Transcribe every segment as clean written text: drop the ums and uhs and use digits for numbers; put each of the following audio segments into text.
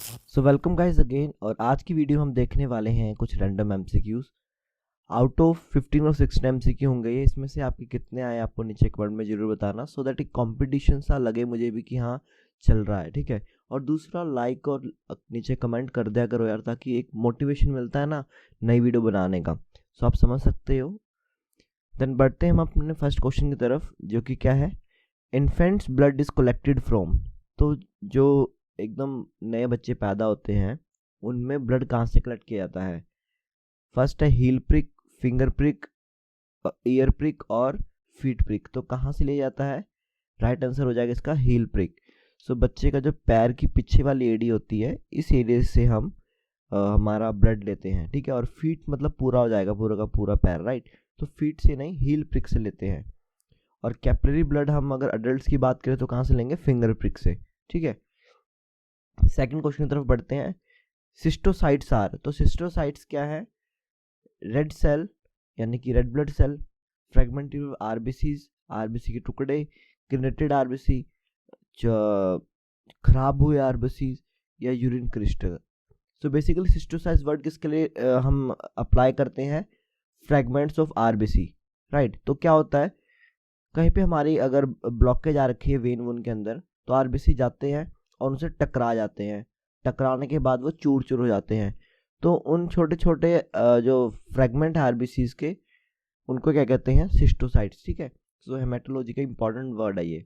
So welcome guys again. और आज की वीडियो हम देखने वाले हैं कुछ रैंडम एमसीक्यूज। आउट ऑफ 15 और 16 एमसीक्यू होंगे ये। इसमें से आपके कितने आए आपको नीचे कमेंट में जरूर बताना, सो दैट एक कंपटीशन सा लगे मुझे भी कि हाँ चल रहा है, ठीक है। और दूसरा, लाइक और नीचे कमेंट कर दिया करो यार, ताकि एक मोटिवेशन मिलता है ना नई वीडियो बनाने का। सो आप समझ सकते हो। देन बढ़ते हैं हम अपने फर्स्ट क्वेश्चन की तरफ, जो कि क्या है। Infants blood is collected from. तो जो एकदम नए बच्चे पैदा होते हैं उनमें ब्लड कहाँ से कलेक्ट किया जाता है? फर्स्ट है heel prick, finger prick, ear prick और फीट प्रिक। तो कहाँ से लिया जाता है? राइट आंसर हो जाएगा इसका हील प्रिक। सो बच्चे का जो पैर की पीछे वाली एड़ी होती है, इस एरिया से हम हमारा ब्लड लेते हैं, ठीक है। और फीट मतलब पूरा हो जाएगा, पूरा का पूरा पैर, राइट। तो फीट से नहीं, हील प्रिक से लेते हैं। और कैपिलरी ब्लड हम अगर अडल्ट की बात करें तो कहाँ से लेंगे? फिंगर प्रिक से, ठीक है। सेकंड क्वेश्चन की तरफ बढ़ते हैं। Schistocytes are. तो सिस्टोसाइट्स क्या है? रेड सेल यानी कि red blood cell, fragmented RBCs, RBC के टुकड़े, क्रिनेटेड आरबीसी, खराब हुए आरबीसीज, या urine crystal. So basically schistocytes word किसके लिए हम अप्लाई करते हैं? Fragments of RBC, right. तो क्या होता है, कहीं पे हमारी अगर ब्लॉकेज आ रखी है वेन वून के अंदर, तो आरबीसी जाते हैं और उनसे टकरा जाते हैं। टकराने के बाद वो चूर चूर हो जाते हैं। तो उन छोटे छोटे जो फ्रेगमेंट है आरबीसीज के, उनको क्या कहते हैं? सिस्टोसाइट्स, ठीक है। सो हेमेटोलॉजी का इंपॉर्टेंट वर्ड है ये।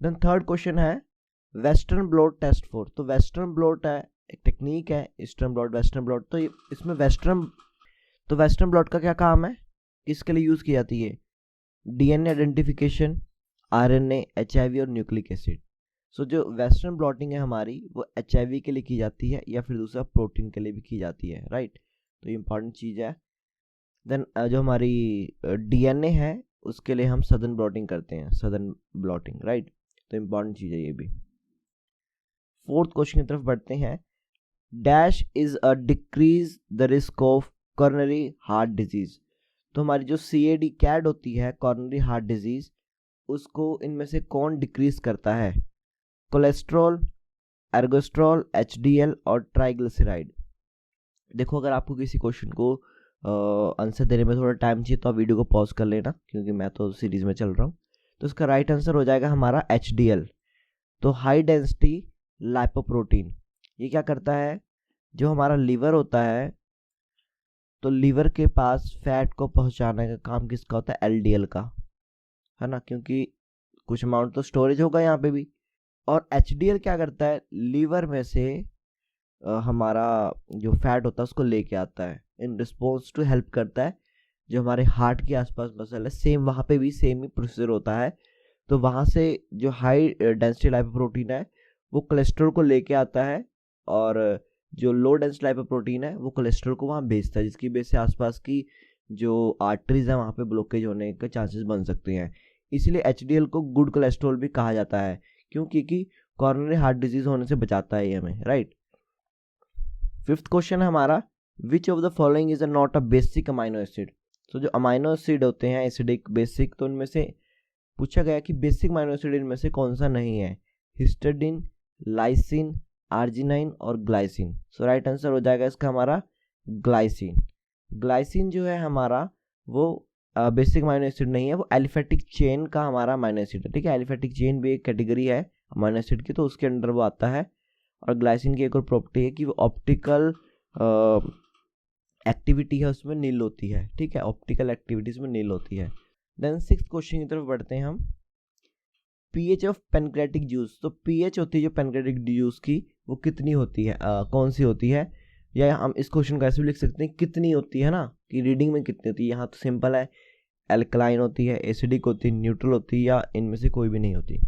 देन थर्ड क्वेश्चन है वेस्टर्न ब्लॉट टेस्ट फॉर। तो वेस्टर्न ब्लॉट है एक टेक्निक है, ईस्टर्न ब्लॉट, वेस्टर्न ब्लॉट। तो इसमें वेस्टर्न ब्लॉट का क्या काम है, किसके लिए यूज की जाती है? डीएनए आइडेंटिफिकेशन, आरएनए, एचआईवी और न्यूक्लिक एसिड। सो जो वेस्टर्न ब्लॉटिंग है हमारी, वो एचआईवी के लिए की जाती है, या फिर दूसरा प्रोटीन के लिए भी की जाती है, राइट। तो ये इंपॉर्टेंट चीज़ है। देन जो हमारी डीएनए है उसके लिए हम सदर्न ब्लॉटिंग करते हैं, सदर्न ब्लॉटिंग, राइट। तो इंपॉर्टेंट चीज़ है ये भी। फोर्थ क्वेश्चन की तरफ बढ़ते हैं। Dash is a decrease the risk of coronary heart disease. तो हमारी जो सीएडी कैड होती है, कॉर्नरी हार्ट डिजीज, उसको इनमें से कौन डिक्रीज करता है? कोलेस्ट्रॉल, एर्गोस्ट्रॉल, एचडीएल और ट्राइग्लिसराइड। देखो, अगर आपको किसी क्वेश्चन को आंसर देने में थोड़ा टाइम चाहिए तो आप वीडियो को पॉज कर लेना, क्योंकि मैं तो सीरीज में चल रहा हूँ। तो इसका राइट आंसर हो जाएगा हमारा एचडीएल। तो हाई डेंसिटी लाइपोप्रोटीन। ये क्या करता है, जो हमारा लीवर होता है, तो लीवर के पास फैट को पहुंचाने का काम किसका होता है? एलडीएल का, है ना, क्योंकि कुछ अमाउंट तो स्टोरेज होगा यहाँ पे भी। और एचडीएल क्या करता है, लीवर में से हमारा जो फैट होता है उसको लेके आता है, इन रिस्पॉन्स टू हेल्प करता है। जो हमारे हार्ट के आसपास मसल है, सेम वहाँ पे भी सेम ही प्रोसीजर होता है। तो वहाँ से जो हाई डेंसिटी लाइपोप्रोटीन है वो कोलेस्ट्रॉल को लेके आता है, और जो लो डेंसिटी लाइपोप्रोटीन है वो कोलेस्ट्रॉल को वहाँ भेजता है, जिसकी वजह से आसपास की जो आर्टरीज है वहाँ पे ब्लॉकेज होने के चांसेस बन सकते हैं। इसलिए एचडीएल को गुड कोलेस्ट्रॉल भी कहा जाता है, क्योंकि कॉर्नरी हार्ट डिजीज होने से बचाता है ये हमें, राइट। फिफ्थ क्वेश्चन है हमारा, विच of the following is not a basic amino acid. तो जो अमाइनो एसिड होते हैं एसिडिक बेसिक, तो उनमें से पूछा गया कि बेसिक अमाइनो एसिड इनमें से कौन सा नहीं है? हिस्टिडीन, लाइसिन, आर्जिनाइन और ग्लाइसिन। सो राइट आंसर हो जाएगा इसका हमारा ग्लाइसिन। ग्लाइसिन जो है हमारा वो बेसिक अमाइनो एसिड नहीं है, वो एलिफेटिक चेन का हमारा अमाइनो एसिड है, ठीक है। एलिफेटिक चेन भी एक कैटेगरी है अमाइनो एसिड की, तो उसके अंडर वो आता है। और ग्लाइसिन की एक और प्रॉपर्टी है कि वो ऑप्टिकल एक्टिविटी है उसमें नील होती है, ठीक है। ऑप्टिकल एक्टिविटीज में नील होती है। देन सिक्स्थ क्वेश्चन की तरफ बढ़ते हैं हम। PH of pancreatic juice. तो पीएच होती है जो पेनक्रेटिक जूस की, वो कितनी होती है, कौन सी होती है? या हम इस क्वेश्चन को ऐसे भी लिख सकते हैं, कितनी होती है ना, कि रीडिंग में कितनी होती है। यहाँ तो सिंपल है, एल्कलाइन होती है, एसिडिक होती है, न्यूट्रल होती है, या इनमें से कोई भी नहीं होती।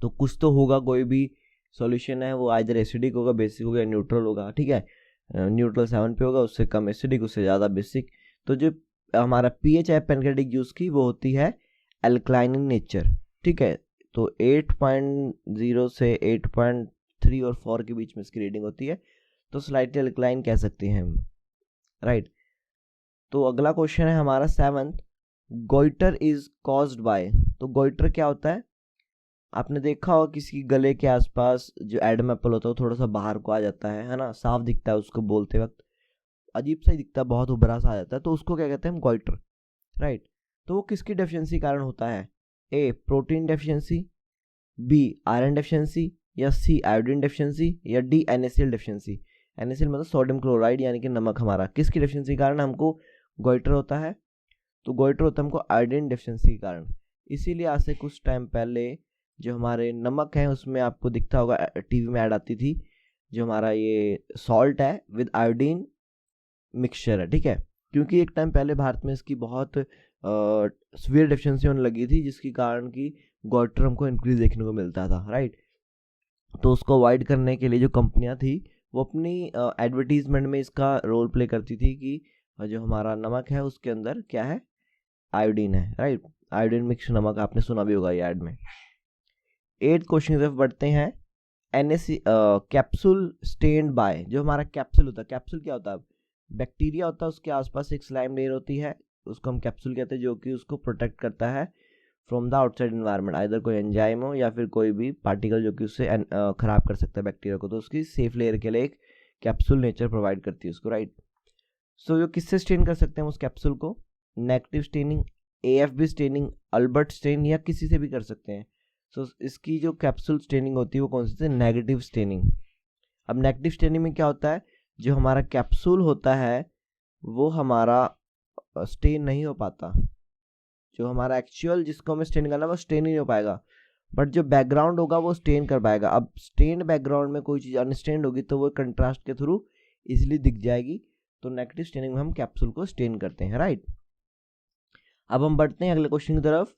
तो कुछ तो होगा, कोई भी सॉल्यूशन है वो आइदर एसिडिक होगा, बेसिक होगा, न्यूट्रल होगा, ठीक है। न्यूट्रल 7 पे होगा, उससे कम एसिडिक, उससे ज़्यादा बेसिक। तो जो हमारा पीएच है पेनक्रेटिक जूस की, वो होती है एल्कलाइन इन नेचर, ठीक है। तो 8.0 से 8.3 और 4 के बीच में इसकी रीडिंग होती है, तो स्लाइटली एल्कलाइन कह सकते हैं हम, राइट। तो अगला क्वेश्चन है हमारा 7th, goitre is caused by. तो गोइटर क्या होता है? आपने देखा होगा किसी गले के आसपास जो एडम एप्पल होता है वो थोड़ा सा बाहर को आ जाता है ना, साफ दिखता है, उसको बोलते वक्त अजीब सा ही दिखता है, बहुत उभरा सा आ जाता है, तो उसको क्या कहते हैं हम, गॉइटर, राइट। तो वो किसकी डेफिशिएंसी कारण होता है? A protein deficiency, B iron deficiency, या सी आयोडीन डेफिशिएंसी, या डी NaCl डेफिशिएंसी। NaCl मतलब सोडियम क्लोराइड यानी कि नमक हमारा। किसकी डेफिशिएंसी के कारण हमको गॉइटर होता है? तो गॉइटर होता है हमको आयोडीन डेफिशिएंसी के कारण। इसीलिए आज से कुछ टाइम पहले जो हमारे नमक है उसमें आपको दिखता होगा, टीवी में ऐड आती थी, जो हमारा ये सॉल्ट है विद आयोडीन मिक्सचर है, ठीक है। क्योंकि एक टाइम पहले भारत में इसकी बहुत सीवियर डेफिशिएंसी होने लगी थी, जिसके कारण की गॉइटर हमको इंक्रीज देखने को मिलता था, राइट। तो उसको अवॉइड करने के लिए जो कंपनियां थी वो अपनी एडवर्टीजमेंट में इसका रोल प्ले करती थी कि जो हमारा नमक है उसके अंदर क्या है, आयोडीन है, राइट। आयोडीन मिक्स नमक आपने सुना भी होगा ये ऐड में। 8th क्वेश्चन की तरफ बढ़ते हैं। कैप्सूल स्टेन्ड बाय, जो हमारा कैप्सूल होता है, कैप्सूल क्या होता है, बैक्टीरिया होता है, उसके आसपास एक स्लाइम लेयर होती है, उसको हम कैप्सूल कहते हैं, जो कि उसको प्रोटेक्ट करता है from the outside environment, either कोई एंजाइम हो या फिर कोई भी पार्टिकल जो कि उससे खराब कर सकता है बैक्टीरिया को, तो उसकी सेफ लेयर के लिए एक कैप्सूल नेचर प्रोवाइड करती है उसको, राइट। सो जो किससे स्टेन कर सकते हैं उस कैप्सूल को? Negative staining, AFB staining, Albert stain, या किसी से भी कर सकते हैं। सो इसकी जो कैप्सूल स्टेनिंग होती है वो कौन सी है? Negative staining. अब नेगेटिव स्टेनिंग में क्या होता है, जो हमारा कैप्सूल होता है वो हमारा स्टेन नहीं हो पाता, जो हमारा एक्चुअल जिसको हमें स्टेन करना है वो स्टेन नहीं हो पाएगा, बट जो बैकग्राउंड होगा वो स्टेन कर पाएगा। अब स्टेन बैकग्राउंड में कोई चीज़ अनस्टेन्ड होगी तो वो कंट्रास्ट के थ्रू इजिली दिख जाएगी, तो नेगेटिव स्टेनिंग में हम कैप्सूल को स्टेन करते हैं, राइट। अब हम बढ़ते हैं अगले क्वेश्चन की तरफ।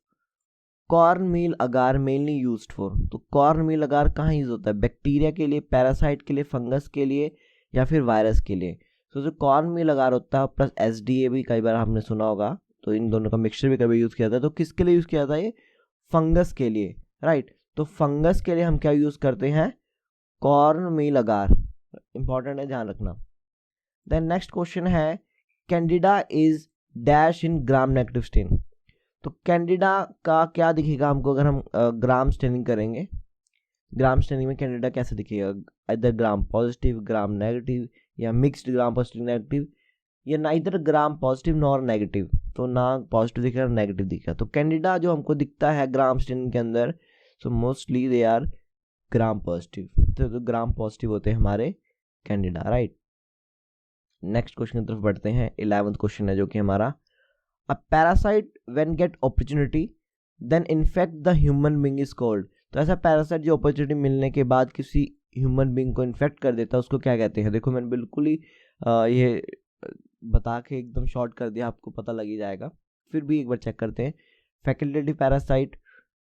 Corn meal agar mainly used for, तो कॉर्न मील अगार कहाँ यूज होता है? बैक्टीरिया के लिए, पैरासाइट के लिए, फंगस के लिए, या फिर वायरस के लिए? तो जो कॉर्न मील अगार होता है प्लस SDA भी कई बार हमने सुना होगा, तो इन दोनों का मिक्सचर भी कभी यूज किया था। तो किसके लिए यूज किया था ये? फंगस के लिए, राइट। तो फंगस के लिए हम क्या यूज करते हैं? कॉर्न मील अगार। इंपॉर्टेंट है, ध्यान रखना। देन नेक्स्ट क्वेश्चन है, candida is dash in gram negative stain. तो कैंडिडा का क्या दिखेगा हमको अगर हम ग्राम स्टेनिंग करेंगे? ग्राम स्टेनिंग में कैंडिडा कैसे दिखेगा? इधर ग्राम पॉजिटिव, ग्राम नेगेटिव, या मिक्स्ड ग्राम पॉजिटिव नेगेटिव, या ना इधर ग्राम पॉजिटिव नॉर नेगेटिव, तो ना पॉजिटिव दिखेगा ना नेगेटिव दिखेगा। तो कैंडिडा जो हमको दिखता है ग्राम स्टेनिंग के अंदर, so mostly they are gram positive, तो ग्राम पॉजिटिव होते हैं हमारे कैंडिडा, राइट। नेक्स्ट क्वेश्चन की तरफ बढ़ते हैं। 11th क्वेश्चन है जो कि हमारा, A parasite when get opportunity then infect the human being is called। तो ऐसा पैरासाइट जो अपॉर्चुनिटी मिलने के बाद किसी ह्यूमन बींग को इन्फेक्ट कर देता है उसको क्या कहते हैं? देखो मैंने बिल्कुल ही ये बता के एकदम शॉर्ट कर दिया, आपको पता लग ही जाएगा, फिर भी एक बार चेक करते हैं। Facultative parasite,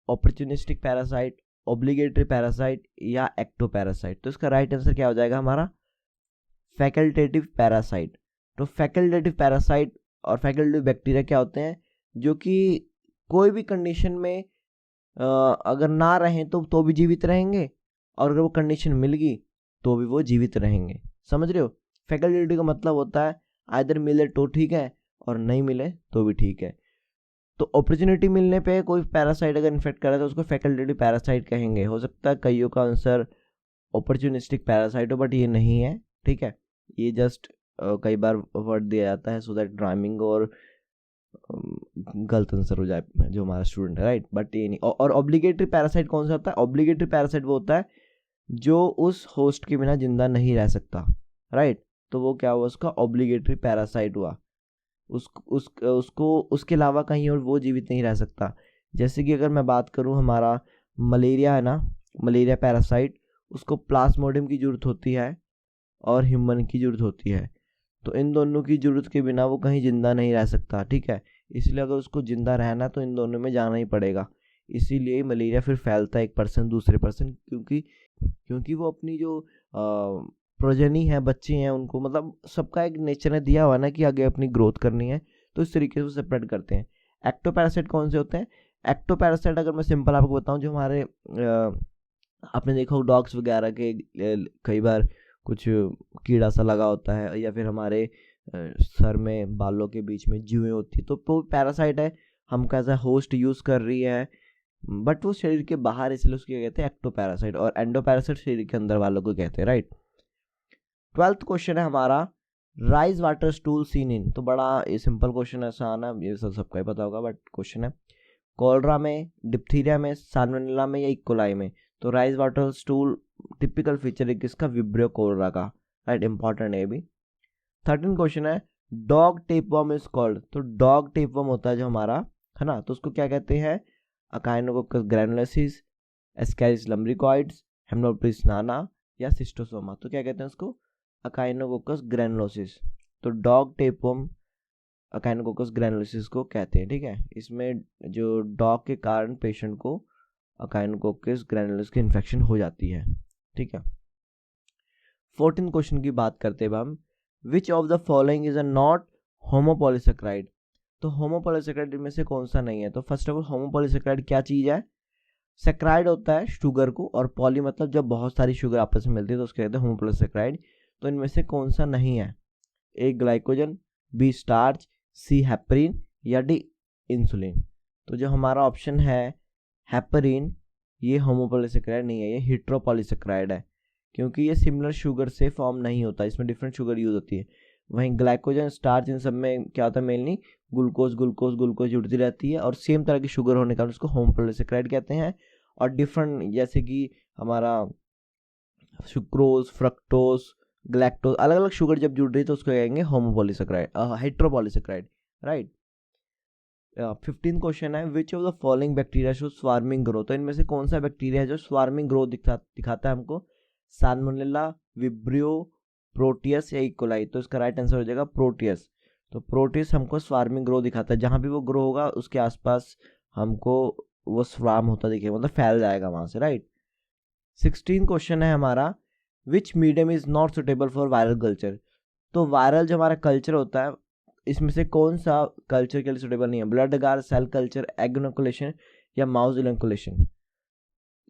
opportunistic parasite, obligatory parasite, या एक्टो पैरासाइट? तो इसका राइट आंसर क्या हो जाएगा हमारा? Facultative parasite. तो फैकल्टेटिव पैरासाइट और फैकल्टेटिव बैक्टीरिया क्या होते हैं, जो कि कोई भी कंडीशन में अगर ना रहें तो भी जीवित रहेंगे, और अगर वो कंडीशन मिल गई तो भी वो जीवित रहेंगे। समझ रहे हो? फैकल्टेटिव का मतलब होता है आइदर मिले तो ठीक है और नहीं मिले तो भी ठीक है। तो अपॉर्चुनिटी मिलने पे कोई पैरासाइट अगर इन्फेक्ट करे तो उसको फैकल्टेटिव पैरासाइट कहेंगे। हो सकता है कईयों का आंसर अपॉर्चुनिस्टिक पैरासाइट हो, बट ये नहीं है, ठीक है। ये जस्ट कई बार वर्ड दिया जाता है सो दैट राइमिंग और गलत आंसर हो जाए जो हमारा स्टूडेंट है, राइट। बट ये नहीं। और ऑब्लिगेटरी पैरासाइट कौन सा होता है? ऑब्लिगेटरी पैरासाइट वो होता है जो उस होस्ट के बिना जिंदा नहीं रह सकता, राइट। तो वो क्या हुआ? उसका ऑब्लिगेटरी पैरासाइट हुआ। उसको उसके अलावा कहीं और वो जीवित नहीं रह सकता। जैसे कि अगर मैं बात करूं, हमारा मलेरिया है ना, मलेरिया पैरासाइट, उसको प्लाज्मोडियम की जरूरत होती है और ह्यूमन की जरूरत होती है। तो इन दोनों की जरूरत के बिना वो कहीं जिंदा नहीं रह सकता, ठीक है। इसलिए अगर उसको जिंदा रहना तो इन दोनों में जाना ही पड़ेगा। इसीलिए मलेरिया फिर फैलता है एक पर्सन दूसरे पर्सन, क्योंकि वो अपनी जो प्रोजेनी है, बच्चे हैं, उनको मतलब सबका एक नेचर ने दिया हुआ ना कि आगे अपनी ग्रोथ करनी है, तो इस तरीके से सेपरेट करते हैं। एक्टोपैरासाइट कौन से होते हैं? एक्टोपैरासाइट अगर मैं सिंपल आपको बताऊं, जो हमारे आपने देखा हो डॉग्स वगैरह के कई बार कुछ कीड़ा सा लगा होता है, या फिर हमारे सर में बालों के बीच में जुएं होती है, तो वो पैरासाइट है। हम कैसा होस्ट यूज़ कर रही है बट वो शरीर के बाहर, इसलिए उसको क्या कहते हैं, एक्टोपैरासाइट, और एंडोपैरासाइट शरीर के अंदर वालों को कहते हैं, राइट। 12th क्वेश्चन है हमारा, rice water stool seen in, तो बड़ा ये सिंपल क्वेश्चन है, आसान है, ये सबका ही पता होगा, बट क्वेश्चन है कॉलरा में, डिप्थीरिया में, साल्मोनेला में या इकोलाई में। तो rice water stool typical feature है किसका, विब्रियो कॉलरा का, राइट, इंपॉर्टेंट है ये भी। 13 क्वेश्चन है, डॉग टेपवर्म इज कॉल्ड, तो डॉग टेपवर्म होता है जो हमारा, है ना, तो उसको क्या कहते हैं, अकाइनोकोकस ग्रैनुलोसिस, एस्कैरिस लम्ब्रिकॉइड्स, हेमनोप्लिस नाना या सिस्टोसोमा। तो क्या कहते हैं उसको, अकाइनोकोकस ग्रैनुलोसिस। तो डॉग टेपवर्म अकाइनोकोकस ग्रैनुलोसिस को कहते हैं, ठीक है। इसमें जो डॉग के कारण पेशेंट को अकाइनोकोकस ग्रैनुलोसिस की इन्फेक्शन हो जाती है, ठीक है। 14 क्वेश्चन की बात करते हैं हम, which of the following is a not homopolysaccharide, तो होमोपॉलीसेक्राइड में से कौन सा नहीं है। तो फर्स्ट ऑफ ऑल होमोपॉलीसेक्राइड क्या चीज है, सेक्राइड होता है शुगर को, और पॉली मतलब जब बहुत सारी शुगर आपस में मिलती है तो उसको कहते हैं होमोपॉलीसेक्राइड। तो इनमें से कौन सा नहीं है, ए ग्लाइकोजन, बी स्टार्च, सी हेपरिन या डी इंसुलिन। तो जो हमारा ऑप्शन है हेपरिन, ये होमोपॉलीसेक्राइड नहीं है, ये हेटेरोपॉलीसेक्राइड है, क्योंकि ये सिमिलर शुगर से फॉर्म नहीं होता, इसमें डिफरेंट शुगर यूज होती है। वहीं ग्लाइकोजन, स्टार्च, इन सब में क्या होता है, मेनली ग्लूकोज ग्लूकोज ग्लूकोज जुड़ती रहती है, और सेम तरह की शुगर होने के कारण उसको होमोपॉलीसेक्राइड कहते हैं। और डिफरेंट, जैसे कि हमारा सुक्रोज, फ्रक्टोज, ग्लैक्टोज, अलग अलग शुगर जब जुड़ रही है तो उसको कहेंगे होमोपॉलीसेक्राइड, हेटेरोपॉलीसेक्राइड, राइट। 15 क्वेश्चन है, विच of the following bacteria show swarming growth, तो इनमें से कौन सा बैक्टीरिया है जो स्वार्मिंग ग्रोथ दिखाता है हमको, साल्मोनेला, विब्रियो, प्रोटियस या इकोलाई। तो इसका राइट आंसर हो जाएगा प्रोटियस। तो प्रोटियस हमको स्वार्मिंग ग्रो दिखाता है, जहां भी वो ग्रो होगा उसके आसपास हमको वो स्वार्म होता दिखेगा, मतलब फैल जाएगा वहां से, राइट। 16 क्वेश्चन है हमारा, विच medium is not suitable for viral culture, तो वायरल जो हमारा कल्चर होता है इसमें से कौन सा कल्चर के लिए सुटेबल नहीं है, ब्लड अगार, सेल कल्चर, एग इनोकुलेशन या माउस इनोकुलेशन।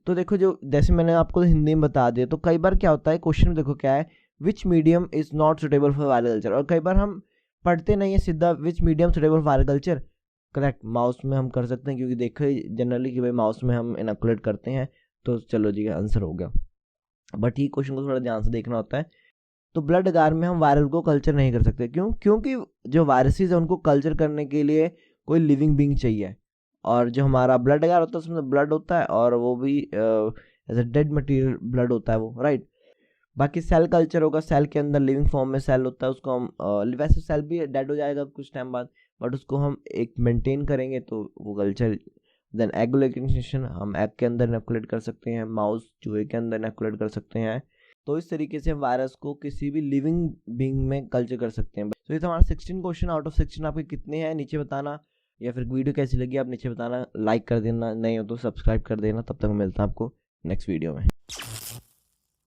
तो देखो, जो जैसे मैंने आपको हिंदी में बता दिया, तो कई बार क्या होता है क्वेश्चन में, देखो क्या है, विच medium is not suitable for viral culture, और कई बार हम पढ़ते नहीं है सीधा विच medium suitable for viral culture, correct, mouse में हम कर सकते हैं, क्योंकि देखो जनरली कि भाई माउस में हम इनोकुलेट करते हैं, तो चलो जी आंसर हो गया। बट ये क्वेश्चन को थोड़ा ध्यान से देखना होता है। तो ब्लड अगार में हम वायरल को कल्चर नहीं कर सकते, क्यों, क्योंकि जो वायरसेस है उनको कल्चर करने के लिए कोई लिविंग बीइंग चाहिए, और जो हमारा ब्लड अगार होता है उसमें ब्लड होता है, और वो भी as a dead material blood होता है वो, राइट। बाकी सेल कल्चर होगा, सेल के अंदर लिविंग फॉर्म में सेल होता है, उसको हम वैसे सेल भी डेड हो जाएगा कुछ टाइम बाद, बट उसको हम एक मेंटेन करेंगे तो वो कल्चर। देन एगुलेशन, हम एग के अंदर इनोकुलेट कर सकते हैं, माउस चूहे के अंदर इनोकुलेट कर सकते हैं। तो इस तरीके से हम वायरस को किसी भी लिविंग बीइंग में कल्चर कर सकते हैं। तो ये तो हमारा 16 क्वेश्चन आउट ऑफ 16 आपके कितने हैं नीचे बताना, या फिर वीडियो कैसी लगी आप नीचे बताना, लाइक कर देना, नहीं हो तो सब्सक्राइब कर देना। तब तक मिलता है आपको नेक्स्ट वीडियो में।